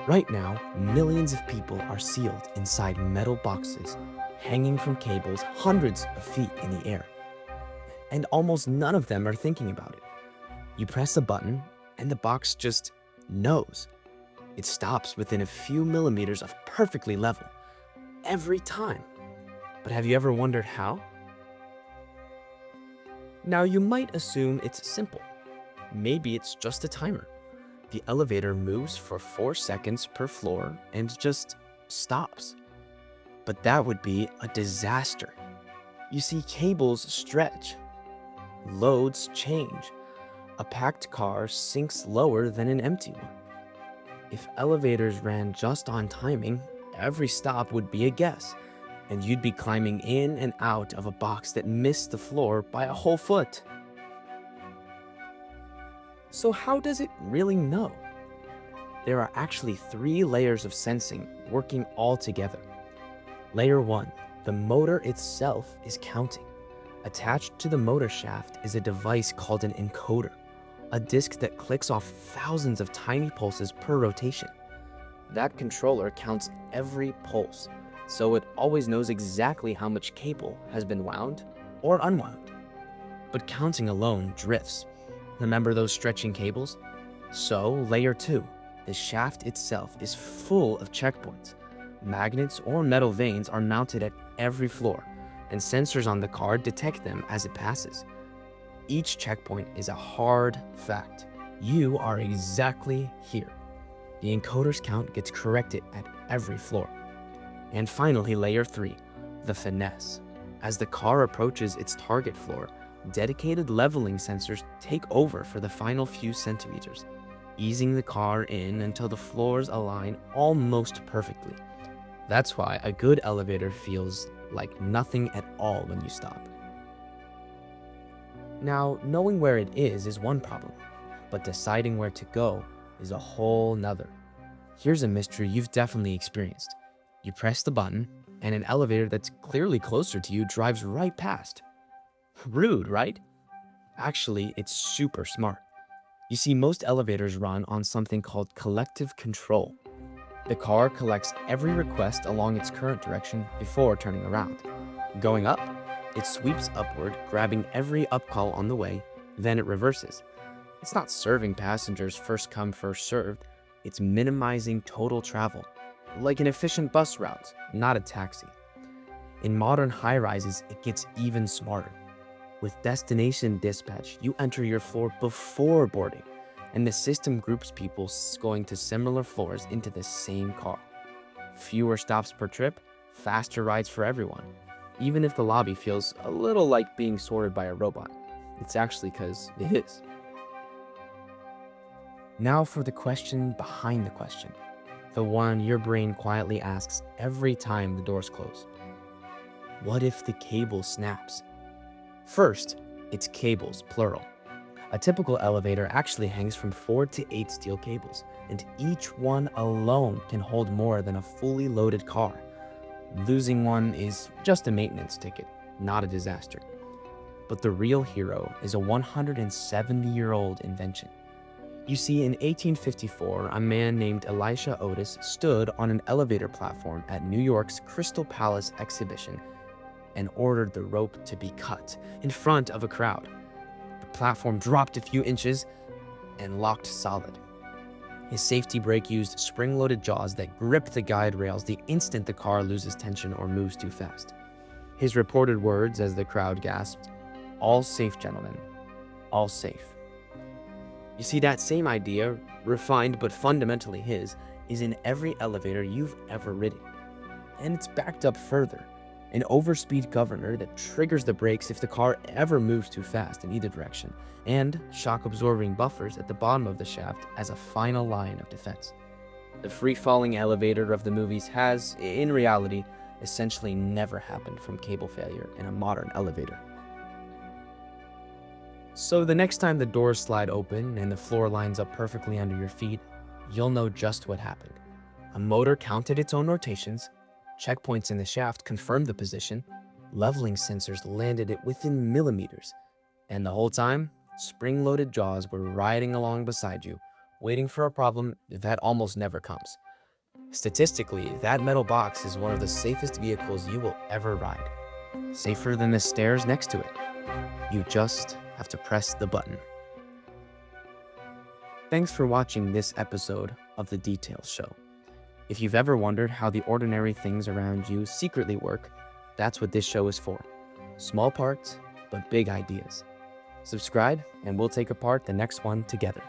Right now, millions of people are sealed inside metal boxes, hanging from cables hundreds of feet in the air. And almost none of them are thinking about it. You press a button, and the box just knows. It stops within a few millimeters of perfectly level, every time. But have you ever wondered how? Now, you might assume it's simple. Maybe it's just a timer. The elevator moves for 4 seconds per floor and just stops. But that would be a disaster. You see, cables stretch, loads change. A packed car sinks lower than an empty one. If elevators ran just on timing, every stop would be a guess, and you'd be climbing in and out of a box that missed the floor by a whole foot. So, how does it really know? There are actually 3 layers of sensing working all together. Layer 1, the motor itself is counting. Attached to the motor shaft is a device called an encoder, a disc that clicks off thousands of tiny pulses per rotation. That controller counts every pulse, so it always knows exactly how much cable has been wound or unwound. But counting alone drifts. Remember those stretching cables? So, layer 2, the shaft itself is full of checkpoints. Magnets or metal vanes are mounted at every floor, and sensors on the car detect them as it passes. Each checkpoint is a hard fact. You are exactly here. The encoder's count gets corrected at every floor. And finally, layer 3, the finesse. As the car approaches its target floor, dedicated leveling sensors take over for the final few centimeters, easing the car in until the floors align almost perfectly. That's why a good elevator feels like nothing at all when you stop. Now, knowing where it is one problem, but deciding where to go is a whole nother. Here's a mystery you've definitely experienced. You press the button, and an elevator that's clearly closer to you drives right past. Rude, right? Actually, it's super smart. You see, most elevators run on something called collective control. The car collects every request along its current direction before turning around. Going up, it sweeps upward, grabbing every upcall on the way, then it reverses. It's not serving passengers first come, first served. It's minimizing total travel, like an efficient bus route, not a taxi. In modern high-rises, it gets even smarter. With destination dispatch, you enter your floor before boarding, and the system groups people going to similar floors into the same car. Fewer stops per trip, faster rides for everyone. Even if the lobby feels a little like being sorted by a robot, it's actually because it is. Now for the question behind the question, the one your brain quietly asks every time the doors close. What if the cable snaps? First, it's cables, plural. A typical elevator actually hangs from 4 to 8 steel cables, and each one alone can hold more than a fully loaded car. Losing one is just a maintenance ticket, not a disaster. But the real hero is a 170-year-old invention. You see, in 1854, a man named Elisha Otis stood on an elevator platform at New York's Crystal Palace exhibition and ordered the rope to be cut in front of a crowd. The platform dropped a few inches and locked solid. His safety brake used spring-loaded jaws that grip the guide rails the instant the car loses tension or moves too fast. His reported words as the crowd gasped, "All safe, gentlemen, all safe." You see, that same idea, refined but fundamentally his, is in every elevator you've ever ridden. And it's backed up further. An overspeed governor that triggers the brakes if the car ever moves too fast in either direction, and shock-absorbing buffers at the bottom of the shaft as a final line of defense. The free-falling elevator of the movies has, in reality, essentially never happened from cable failure in a modern elevator. So the next time the doors slide open and the floor lines up perfectly under your feet, you'll know just what happened. A motor counted its own rotations, checkpoints in the shaft confirmed the position, leveling sensors landed it within millimeters, and the whole time, spring-loaded jaws were riding along beside you, waiting for a problem that almost never comes. Statistically, that metal box is one of the safest vehicles you will ever ride. Safer than the stairs next to it. You just have to press the button. Thanks for watching this episode of The Details Show. If you've ever wondered how the ordinary things around you secretly work, that's what this show is for. Small parts, but big ideas. Subscribe, and we'll take apart the next one together.